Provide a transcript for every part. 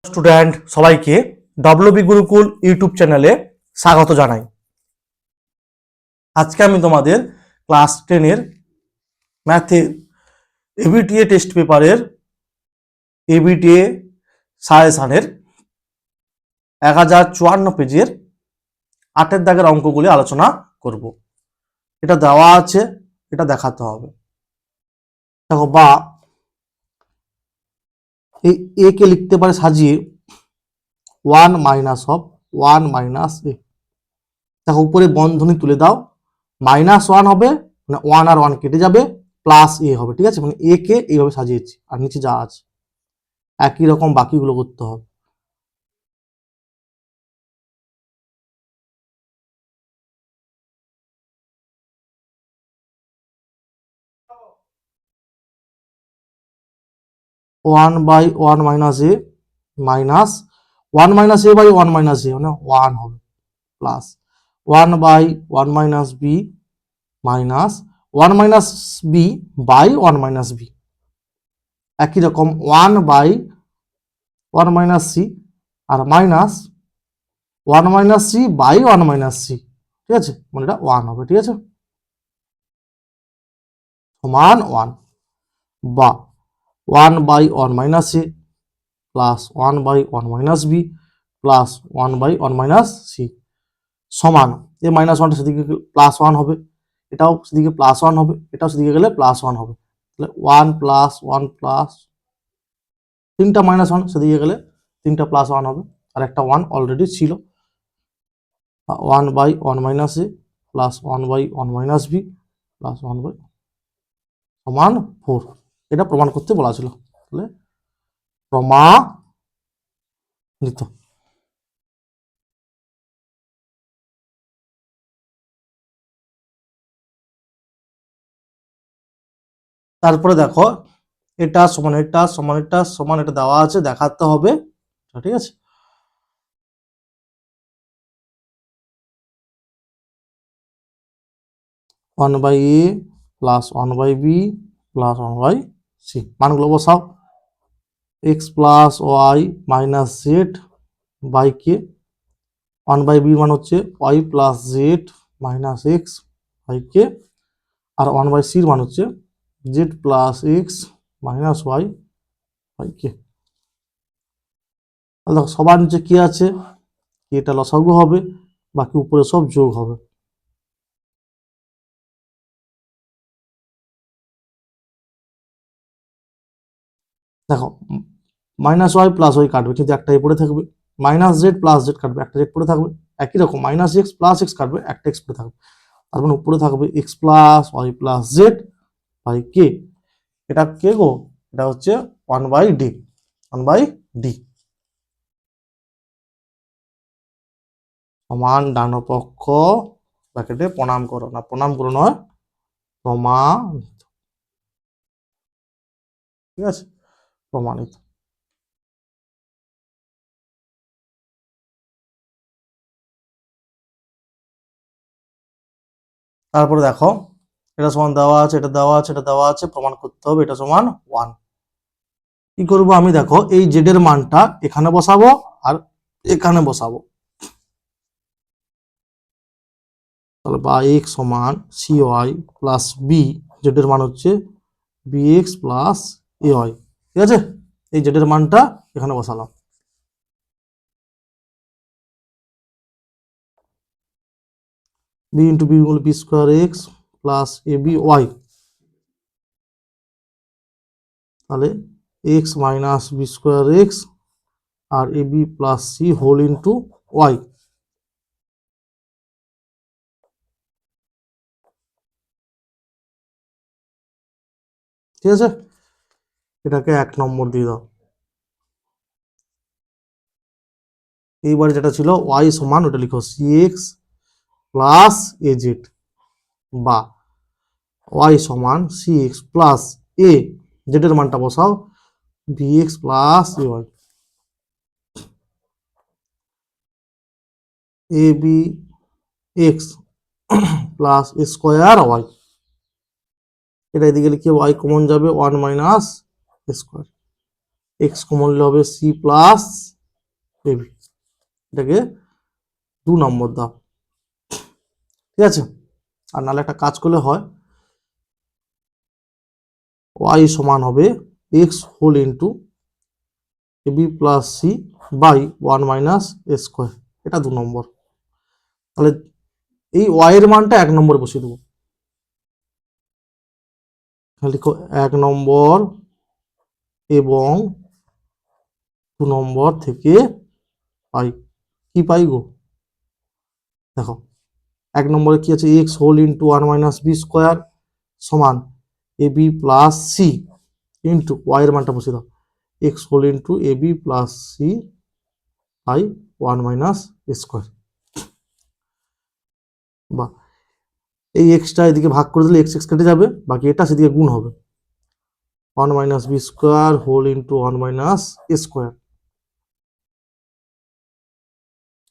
Student সবাইকে WB Gurukul YouTube চ্যানেলে স্বাগত জানাই। আজকে আমি তোমাদের ক্লাস 10 এর ম্যাথের এবিটিএ টেস্ট পেপারের এবিটিএ সাজেশনের 1054 পেজের 8 দাগের অঙ্কগুলি আলোচনা করব। এটা দেওয়া আছে, এটা দেখাতে হবে। দেখো, বা এই এ কে লিখতে পারে সাজিয়ে 1 মাইনাস অফ 1 মাইনাস এ। দেখো, উপরে বন্ধনী তুলে দাও, -1 হবে, মানে 1 আর 1 কেটে যাবে, প্লাস এ হবে। ঠিক আছে, মানে এ কে এইভাবে সাজিয়েছি, আর নিচে যা আছে একই রকম বাকিগুলো করতে হবে। One by one minus A minus 1 minus A by 1 minus A, মানে 1 হবে, plus 1 by 1 minus B minus 1 minus B by 1 minus B. একই রকম 1 বাই 1 মাইনাস সি আর minus 1 minus C by 1 minus C. ঠিক আছে, মানে এটা 1 হবে। ঠিক আছে, সমান 1 বা 1 by 1 minus A plus 1 by 1 minus B plus 1 by 1 minus C সমান এ মাইনাস 1টা সেদিকে প্লাস 1 হবে, এটাও সেদিকে প্লাস 1 হবে, এটাও সেদিকে গেলে প্লাস 1 হবে। তাহলে 1 প্লাস 1 প্লাস 3টা মাইনাস 1 সেদিকে গেলে 3টা প্লাস 1 হবে, আর একটা 1 অলরেডি ছিল। 1 by 1 minus A plus 1 by 1 minus B plus 1 by সমান 4। এটা প্রমাণ করতে বলা ছিল, তাহলে প্রমাণিত। তারপরে দেখো, এটা সমান এটা সমান এটা সমান এটা দেওয়া আছে, দেখাতে হবে। ঠিক আছে, one by a plus 1 by b plus 1 by c, মানগুলো বসাও। X plus y minus z by k, 1 by b মান হচ্ছে y plus z minus x by k, আর 1 বাই সির মান হচ্ছে z plus x minus y by k. দেখো, সবার নিচে কি আছে, এটা লসাগু হবে, বাকি উপরে সব যোগ হবে। দেখো, মাইনাস ওয়াই প্লাস ওয়াই কাটবে, কিন্তু একটা পড়ে থাকবে। মাইনাস জেড প্লাস জেড কাটবে, একটা জেড পড়ে থাকবে। একই রকম মাইনাস এক্স প্লাস এক্স কাটবে, একটা এক্স পড়ে থাকবে। তার মানে উপরে থাকবে x plus y plus z by k. এটা কে গো, এটা হচ্ছে 1 বাই ডি, 1 বাই ডি সমান ডান পক্ষ ব্র্যাকেটে প্রণাম করো, না প্রণাম করো নয়, প্রমাণিত। ঠিক আছে, প্রমাণিত। তারপরে দেখো, এটা সমান দেওয়া আছে, এটা দেওয়া আছে, এটা দেওয়া আছে, প্রমাণ করতে হবে এটা সমান 1। কি করবো আমি, দেখো এই জেড এর মানটা এখানে বসাবো আর এখানে বসাবো। তাহলে বা এক্স সমান c y plus b, z এর মান হচ্ছে b x plus a y. ঠিক আছে, এই জেড এর মানটা এখানে বসালাম। বি ইন্টু বি বলে b square x plus a b y, তাহলে x minus b square x আর a b plus c whole into y. ঠিক আছে, এটাকে 1 নম্বর দিয়ে দাও। এইবার যেটা ছিল ওয়াই সমান, ওটা লিখো c x plus a z, বা ওয়াই সমান c x plus a z এর মানটা বসাও b x plus a y, a b x plus square y. এটা এদিকে লিখে ওয়াই কমন যাবে, 1 মাইনাস স্কোয়ার, এক্স কমন হবে সি প্লাস এবি, এটাকে 2 নম্বর দাও, ঠিক আছে। আর নাহলে একটা কাজ করলে হয়, y সমান হবে x whole into AB plus C by 1 minus A square, এটা 2 নম্বর। তাহলে এই y এর মানটা 1 নম্বরে বসিয়ে দেবো, লিখো 1 নম্বর এবং 2 নম্বর থেকে পাই, কি পাই গো, দেখো 1 নম্বরে কি আছে, x whole into 1 minus b square সমান a b plus c into y এর মানটা বসিয়ে দাও, x whole into a b plus C by 1 minus square, বা এই এক্সটা এদিকে ভাগ করে দিলে এক্স এক্স কেটে যাবে, বাকি এটা সেদিকে গুণ হবে, 1 minus b square whole into 1 minus square,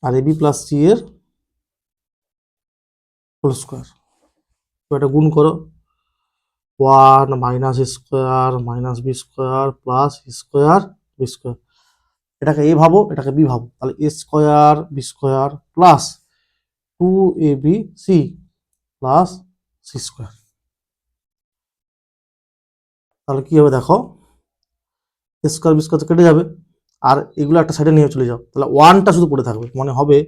আর এ বি প্লাস সি এর হোল স্কোয়ার, এটা গুণ করো, 1 minus square minus b square plus square b square, এটাকে এ ভাবো এটাকে বি ভাবো, তাহলে a square b square plus 2abc plus c square, তাহলে কি হবে দেখো, এ স্কোয়ার বি স্কোয়ার কেটে যাবে, আর এগুলো একটা সাইডে নিয়ে চলে যাও, তাহলে 1টা শুধু পড়ে থাকবে, মানে হবে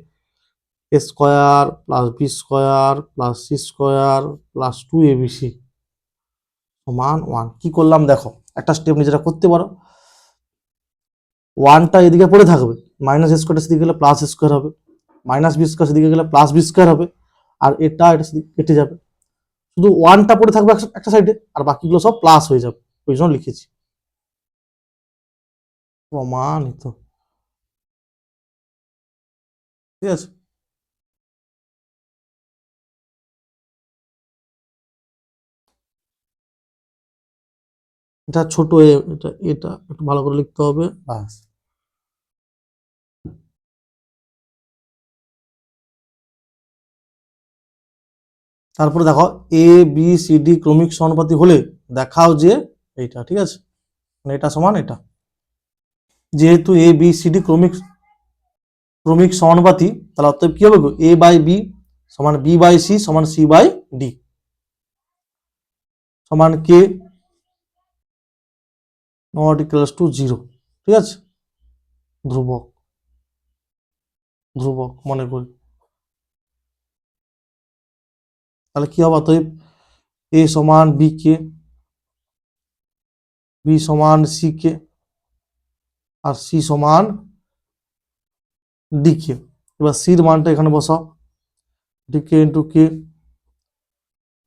a square plus b square plus c square plus 2abc সমান 1। কি করলাম দেখো, একটা স্টেপ নিজেরা করতে পারো, 1টা এদিকে পড়ে থাকবে, মাইনাস স্কোয়ারটা সেদিকে গেলে প্লাস স্কোয়ার হবে, মাইনাস বি স্কোয়ার সেদিকে গেলে প্লাস বি স্কোয়ার হবে, আর এটা সেদিকে কেটে যাবে, শুধু 1টা পড়ে থাকবে একটা সাইডে, আর বাকিগুলো সব প্লাস হয়ে যাবে, ওই জন্য লিখেছি প্রমাণিত, ঠিক আছে। এটা ছোট এ, এটা এটা একটু ভালো করে লিখতে হবে, বাস। তারপরে দেখো এ বি সি ডি ক্রমিক সমানুপাতি হলে দেখাও যে এইটা, ঠিক আছে, মানে এটা সমান এটা, যেহেতু এ বি সি ডি ক্রমিক সমানুপাতি, তাহলে অতএব কি হবে গো, এ বাই বি সমান বি বাই সি সমান সি বাই ডি সমান কে নট ইকুয়ালস টু 0, ঠিক আছে, ধ্রুবক ধ্রুবক মনে করি, তাহলে কি হবে, অতএব এ সমান বি কে, বি সমান সি কে, আর সি সমান ডি কে। এবার সির মানটা এখানে বসাও, decay into k,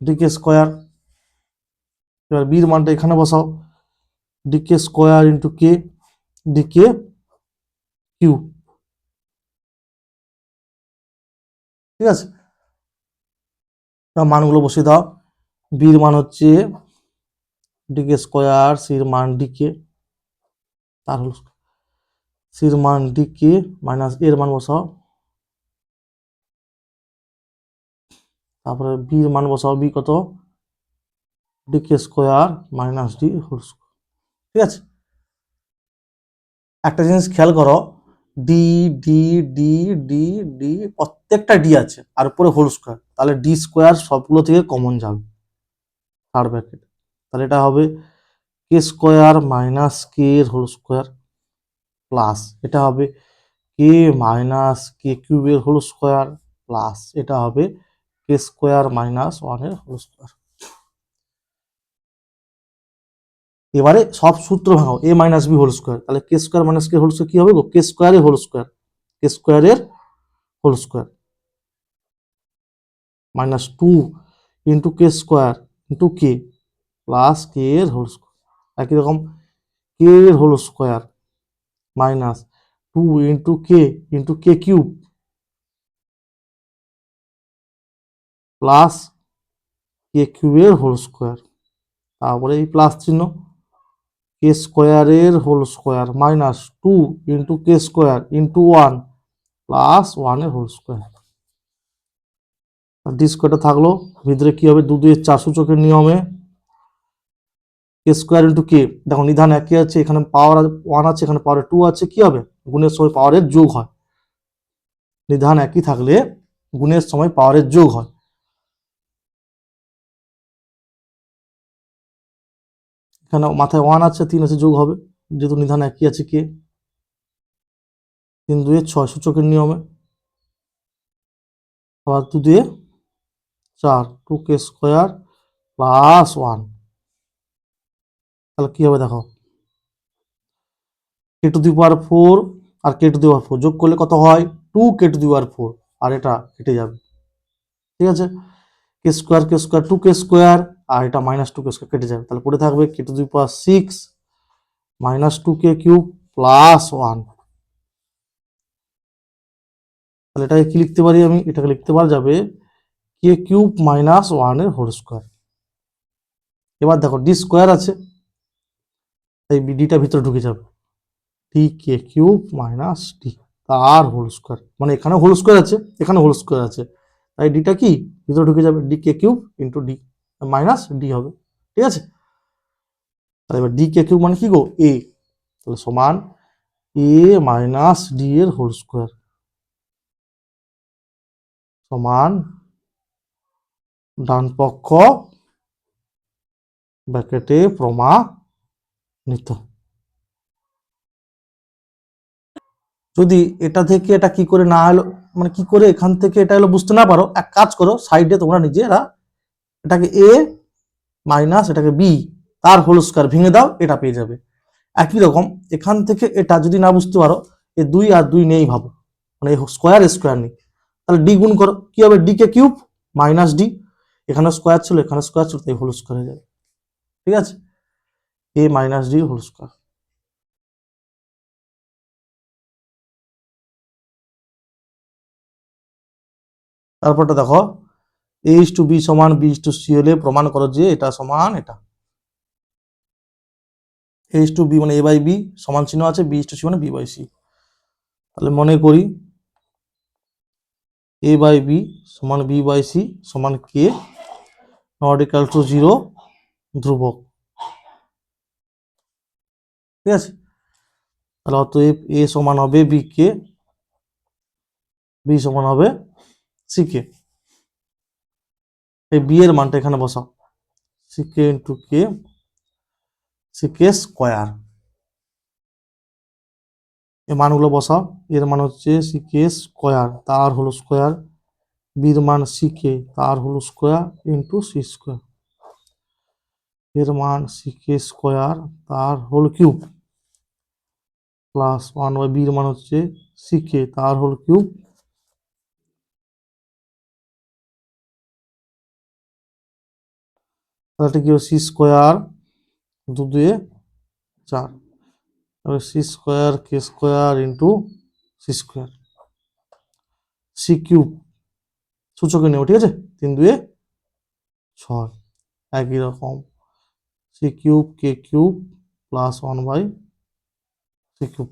decay square, এবার বির মানটা এখানে বসাও, decay square into k, decay Q, ঠিক আছে। মানগুলো বসিয়ে দাও, বির মান হচ্ছে ডিকে স্কোয়ার, সির মান ডিকে, তার হল সির মান ডিকে মাইনাস এর মান বসাও, তারপরে বির মান বসাও, বি কত, D K square minus D whole square, ঠিক আছে। একটা জিনিস খেয়াল করো, D D D D D প্রত্যেকটা ডি আছে, আর উপরে হোল স্কোয়ার, তাহলে ডি স্কোয়ার সবগুলো থেকে কমন যাবে থার্ড ব্র্যাকেট, তাহলে এটা হবে কে স্কোয়ার মাইনাস কে এর হোল স্কোয়ার প্লাস এটা হবে কে মাইনাস কে কিউবের হোল স্কোয়ার প্লাস এটা হবে কে স্কোয়ার মাইনাস 1 এর হোল স্কোয়ার। এবারে সব সূত্র ভাঙাও, এ মাইনাস বি হোল স্কোয়ার, তাহলে কে স্কোয়ার মাইনাস কে হোল স্কোয়ার কি হবে গো, কে স্কোয়ারের হোল স্কোয়ার, কে স্কোয়ারের whole square minus 2 into k square into k plus কে এর হোল স্কোয়ার, একই রকম কে এর whole square minus 2 into k cube plus কে কিউবের হোল স্কোয়ার, তারপরে এই প্লাস চিহ্ন, কে স্কোয়ারের whole square minus 2 into k square into 1 plus 1 এর হোল স্কোয়ার, ডি স্কোয়ারটা থাকলো, ভিতরে কি হবে 2 2 4 সূচকের নিয়মে কে স্কোয়ার ইন্টু কে, দেখো নিধান একই আছে, এখানে পাওয়ার 1 আছে, এখানে পাওয়ার 2 আছে, কি হবে গুণের সময় পাওয়ারের যোগ হয়, নিধান একই থাকলে গুণের সময় পাওয়ারের যোগ হয়। এখানে মাথায় 1 আছে, 3 আছে, যোগ হবে, যেহেতু নিধান একই আছে কে, 3 2 6 সূচকের নিয়মে, আবার 2 2 4 2k স্কোয়ার প্লাস 1, তাহলে কি হবে দেখো, k to the power 4 R K to the পাওয়ার 4 যোগ করলে কত হয়, 2k টু দি পাওয়ার 4, আর এটা কেটে যাবে, ঠিক আছে, কে স্কোয়ার 2k স্কোয়ার, আর এটা মাইনাস 2k স্কোয়ার কেটে যাবে, তাহলে পড়ে থাকবে k to the power 6 minus 2k cube plus 1। তাহলে এটাকে কি লিখতে পারি আমি, এটাকে লিখতে পারা যাবে কে কিউব মাইনাস 1 এর হোল স্কোয়ার। এবার দেখো ডি স্কোয়ার আছে, তাই ডিটা ভিতরে ঢুকে যাবে, d k cube minus D তার হোল স্কোয়ার, মানে এখানে হোল স্কোয়ার আছে, এখানে হোল স্কোয়ার আছে, তাই ডিটা কি ভিতরে ঢুকে যাবে, d k cube into d minus d হবে, ঠিক আছে। তাহলে এবার ডি কে কিউব মানে কি গো, এ, তাহলে সমান এ মাইনাস ডি এর হোল স্কোয়ার সমান ডান পক্ষ ব্র্যাকেটে প্রমাণিত। যদি এটা থেকে এটা কি করে না হলো, মানে কি করে এখান থেকে এটা হলো বুঝতে না পারো, এক কাজ করো, সাইডে তোমরা নিজেরা এটাকে এ মাইনাস এটাকে বি তার হোল স্কোয়ার ভেঙে দাও, এটা পেয়ে যাবে। একই রকম এখান থেকে এটা যদি না বুঝতে পারো, এ 2 আর 2 নেই ভাবো, মানে স্কোয়ার স্কোয়ার নেই, তাহলে ডি গুণ করো, কি হবে, D k cube minus D, এখানে স্কোয়ার ছিল এখানে স্কোয়ার ছিল, তাই হোল স্কোয়ার হয়ে যাবে, ঠিক আছে, এ মাইনাস ডি হোল স্কোয়ার। তারপরটা দেখো, এ ইস টু বি সমান বি ইস টু সি হলে প্রমাণ করো যে এটা সমান এটা। এ ইস টু বি মানে এ বাই বি, সমান চিহ্ন আছে, বি ইস টু সি মানে বি বাই সি। তাহলে মনে করি এ বাই বি সমান বি বাই সি সমান কে নট ইকাল টু 0 ধ্রুবক, ঠিক আছে। তাহলে অতএব এ সমান হবে বি কে, বি সমান হবে সি কে, এই বি এর মানটা এখানে বসাও, C K into k, C K square, এই মানগুলো বসাও, এর মান হচ্ছে সি কে স্কোয়ার তার হলো স্কোয়ার, বির মান সি কে তার হলো স্কোয়ার ইন্টু সি স্কোয়ার, এর মান সি কে স্কোয়ার তার হোল কিউব প্লাস 1 বাই বির মান হচ্ছে সি কে তার হোল কিউব, তাহলে কি হবে c square 2 2 4, c square k square into c square, c cube সূচকে নেব, ঠিক আছে, 3 2 6, একই রকম c cube k cube plus 1 by c cube,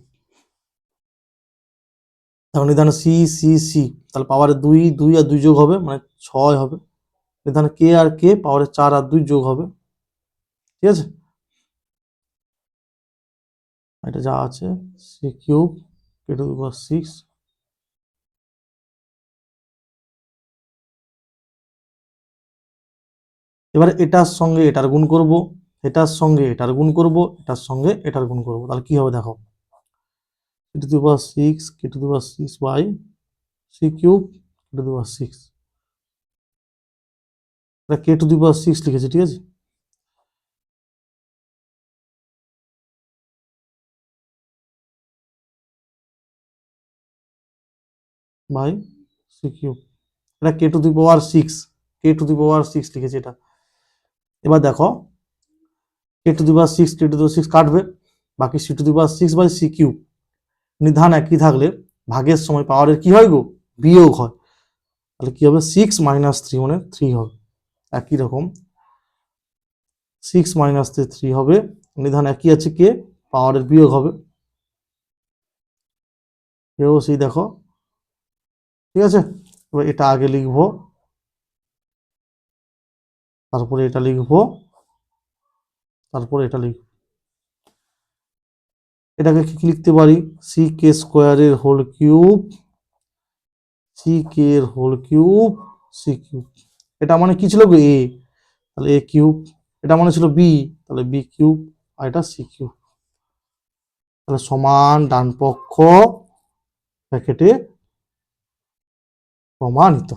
এখন নিধানে সি সি সি, তাহলে পাওয়ারে 2 2 আর 2 যোগ হবে মানে 6 হবে, নিধানে কে আর কে পাওয়ারে 4 আর 2 যোগ হবে, ঠিক আছে, এটা যা আছে c cube k to the power 6, এবারে এটার সঙ্গে এটার গুণ করব, এটার সঙ্গে এটার গুণ করব, এটার সঙ্গে এটার গুণ করব, তাহলে কি হবে দেখো, k to the power 6 k to the power 6 by c cube k to the power 6, এটা কে টু দি পাওয়ার 6 লিখেছি, ঠিক আছে, বাই সি কিউব, এটা কে to the power 6, k to the power 6 লিখেছি এটা। এবার দেখো k to the power 6 k to the power 6 কাটবে, বাকি c to the power 6 by c cube, নিধান একই থাকলে ভাগের সময় পাওয়ারের কি হয় গো, বিয়োগ হয়, তাহলে কি হবে 6 মাইনাস 3 মানে 3 হবে, একই রকম 6 মাইনাস 3 হবে, নিধান একই আছে কে, পাওয়ারের বিয়োগ হবে, এও সেই দেখো, ঠিক আছে। এবার এটা আগে লিখবো, তারপরে এটা লিখবো, তারপরে এটা লিখবো, এটাকে কি লিখতে পারি, sec স্কোয়ারের হোল কিউব, sec এর হোল কিউব, c কিউব। এটা মানে কি ছিল গো, a, তাহলে a কিউব। এটা মানে ছিল b, তাহলে b কিউব, আর এটা c কিউব। তাহলে সমান ডান পক্ষ ব্র্যাকেটে প্রমাণিত।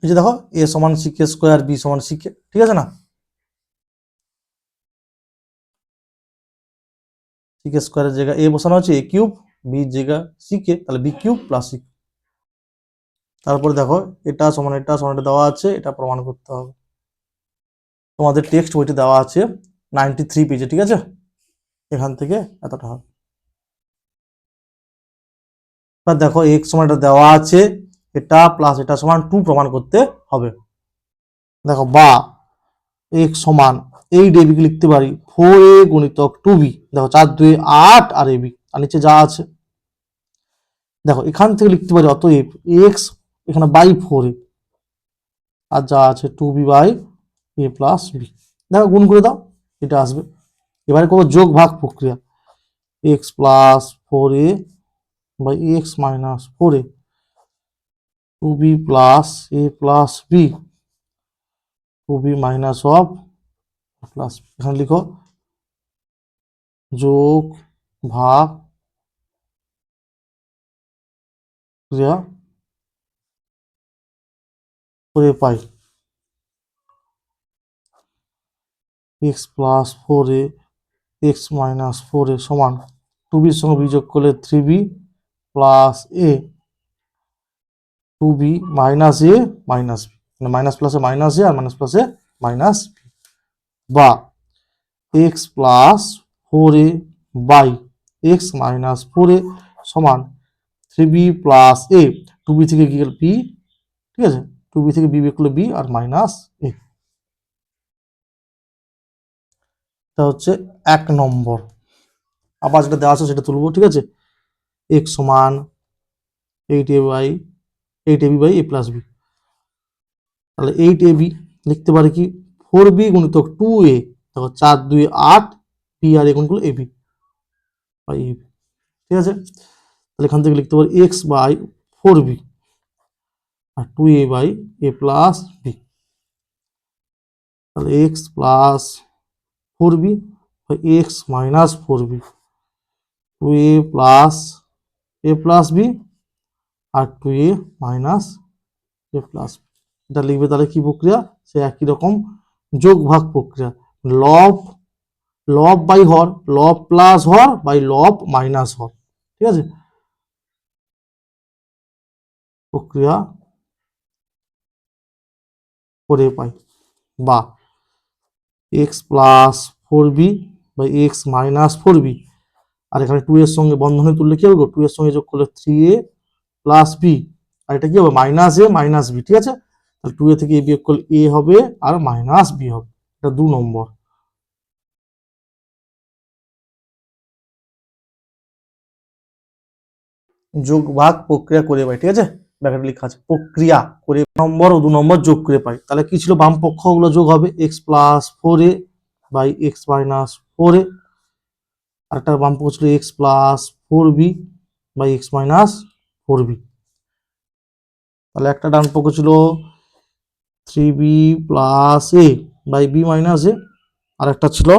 এই যে দেখো, a সমান sec স্কোয়ার, b সমান sec, ঠিক আছে না? sec স্কোয়ারের জায়গায় a বসানো হচ্ছে a কিউব, b জায়গা sec, তাহলে b কিউব প্লাস c। তারপরে দেখো, এটা সমান এটা দেওয়া আছে, এটা প্রমাণ করতে হবে। তোমাদের টেক্সট বইটি দেওয়া আছে 93 পেজে, ঠিক আছে? এখান থেকে এতটা হবে। এবার দেখো x সমান এটা দেওয়া আছে, এটা প্লাস এটা সমান 2 প্রমাণ করতে হবে। দেখো, বা x সমান এই ডেবি কে লিখতে পারি 4a গুণিতক 2b। দেখো 4 2 8 আর ab, আর নিচে যা আছে। দেখো এখান থেকে লিখতে পারি অতএব x এখানে বাই 4a, আর যা আছে 2b by a plus b। দেখো গুণ করে দাও, এটা আসবে। এবারে করবো যোগ ভাগ প্রক্রিয়া, x plus 4a by x minus 4a, 2b plus a plus b, 2b minus of plus. এখানে লিখো যোগ ভাগ ক্রিয়া করে পাই x plus 4a x minus 4a সমান 2b এর সঙ্গে b যোগ করলে 3b plus a, 2b minus a minus b, মানে মাইনাস প্লাসে মাইনাস a আর মাইনাস প্লাসে মাইনাস b, বা x plus 4a by x minus 4a সমান 3b প্লাস a, 2b থেকে গিয়ে b, ঠিক আছে? 2b থেকে b বের করলে b আর মাইনাস a। এটা হচ্ছে 1 নম্বর। আবার যেটা দেওয়া আছে সেটা তুলবো, ঠিক আছে? x সমান 8ab by a plus b, তাহলে 8ab লিখতে পারি কি 4b গুণিতক 2a, দেখো 4 2 8, b আর a গুণ করলে ab বাই ab, ঠিক আছে? তাহলে এখান থেকে লিখতে পারি x বাই 4b আর 2a by a plus b, তাহলে x plus 4b by x minus 4b, 2a plus a plus b আর 2a minus a plus b। এটা লিখবে তাহলে কি প্রক্রিয়া, সে একই রকম যোগ ভাগ প্রক্রিয়া, লব লব বাই হর, লব প্লাস হর বাই লব মাইনাস হর, ঠিক আছে? প্রক্রিয়া করে পাই। বা x plus 4b by x minus 4b, আর এখানে 2 এর সঙ্গে বন্ধনে তুললে কি হবে, 2 এর সঙ্গে যোগ করলে 3a প্লাস b, আর এটা কি হবে মাইনাস a মাইনাস b, ঠিক আছে? তাহলে 2a থেকে a বিয়োগ করলে a হবে আর মাইনাস b হবে। এটা 2 নম্বর। যোগ ভাগ প্রক্রিয়া করে পাই, ঠিক আছে? ব্র্যাকেটে লেখা আছে প্রক্রিয়া করে নম্বর ও 2 নম্বর যোগ করে পাই। তাহলে কি ছিল, বাম পক্ষ গুলো যোগ হবে x plus 4a by x minus 4a, আর একটা বাম পক্ষ ছিল x plus 4b by x minus 4b। তাহলে একটা ডান পক্ষ ছিল 3b plus a by b minus a, আর একটা ছিল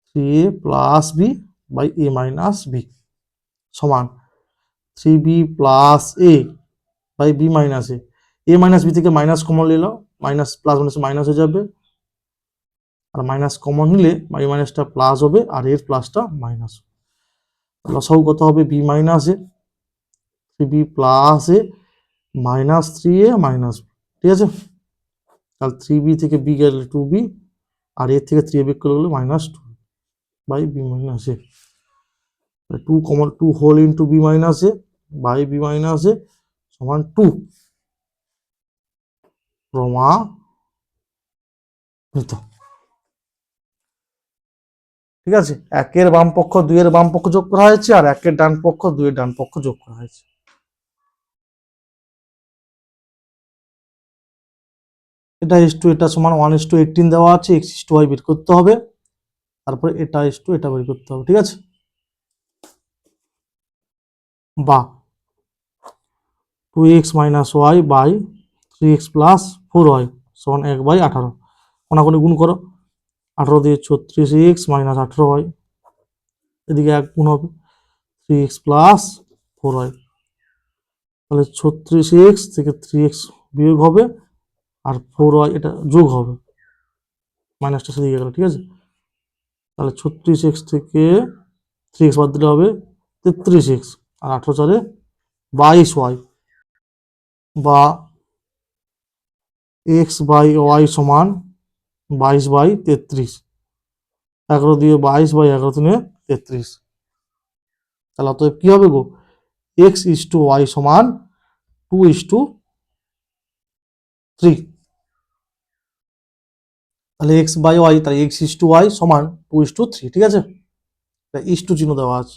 3a plus b by a minus b সমান 3b plus a by b minus a minus b থেকে মাইনাস কমন নিল, মাইনাস প্লাস মাইনাস মাইনাস হয়ে যাবে, আর মাইনাস কমন নিলে এই মাইনাসটা প্লাস হবে আর এর প্লাসটা মাইনাস। লসাগু কত হবে, b minus a, 3b plus a minus 3a minus b, ঠিক আছে? তাহলে 3b থেকে b গেলে 2b, আর এর থেকে 3a বিয়োগ করলে minus 2 by b minus a, 2 common 2 whole into b minus a by b minus a সমান 2 প্রমাণিত, ঠিক আছে? 1 এর বাম পক্ষ 2 এর বাম পক্ষ যোগ করা হয়েছে, আর 1 এর ডান পক্ষ 2 এর ডান পক্ষ যোগ করা হয়েছে। এটা s2 এটা সমান 1:18 দেওয়া আছে, x/y বের করতে হবে। তারপরে এটা ইস টু এটা বের করতে হবে, ঠিক আছে। বা 2x minus y by 3x plus 4y সমান 1/18। কোনাকুনি গুণ করো, 18 দিয়ে 36x মাইনাস 18y, এদিকে এক গুণ হবে 3x প্লাস 4y, তাহলে 36x থেকে 3x বিয়োগ হবে আর 4y এটা যোগ হবে, মাইনাসটা সেদিকে গেল, ঠিক আছে। তাহলে 36x থেকে 3x বাদ দিলে হবে 33x আর 18 4 22y, বা x বাই ওয়াই সমান 22/33, 11 দিয়ে 22/11 তিনে 33। তাহলে অতএব কি হবে গো, x ইস টু ওয়াই সমান 2:3। তাহলে x বাই ওয়াই, তাহলে x ইস টু ওয়াই সমান 2:3, ঠিক আছে। ইস টু চিহ্ন দেওয়া আছে,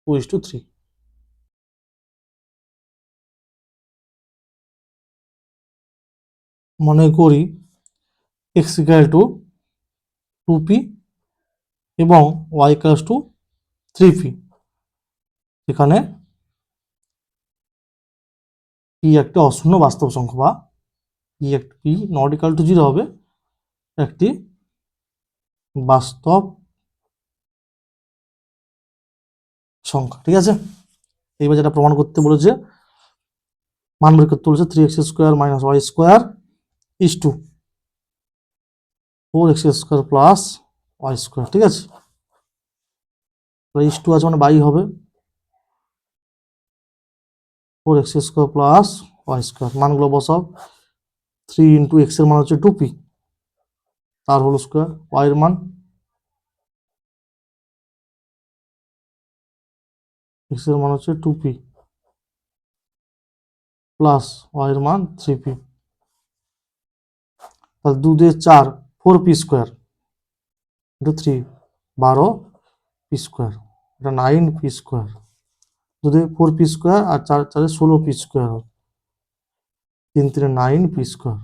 2:3। মনে করি x ইকুয়াল টু 2p এবং y ইকুয়াল টু 3p, এখানে p একটা অশূন্য বাস্তব সংখ্যা, বা p নট ইকুয়াল টু 0 হবে একটি বাস্তব সংখ্যা, ঠিক আছে। এইবার যেটা প্রমাণ করতে বলেছে, মান বের করতে বলেছে 3x square minus Y square is to 4x square plus Y square, ঠিক আছে। ইস টু আছে মানে বাই হবে 4x square plus Y square, মানগুলো বসাও। 3 ইন্টু এক্স এর মান হচ্ছে 2p, তার হোল স্কোয়ার, ওয়াই এর মান এক্স এর মান হচ্ছে 2p প্লাস ওয়াই এর মান 3p, তাহলে 2 দিয়ে 4 4p square into 3 12p square, এটা 9p স্কোয়ার, যদি 4p স্কোয়ার আর 4 4 16p স্কোয়ার হয়, 3 3 9p স্কোয়ার,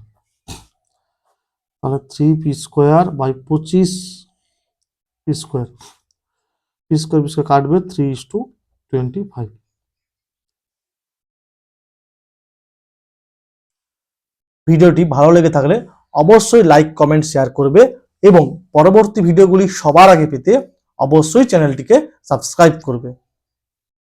তাহলে 3p square by 25p square, P square কাটবে 3:25। ভিডিওটি ভালো লেগে থাকলে অবশ্যই লাইক কমেন্ট শেয়ার করবে এবং পরবর্তী ভিডিওগুলি সবার আগে পেতে অবশ্যই চ্যানেলটিকে সাবস্ক্রাইব করবে।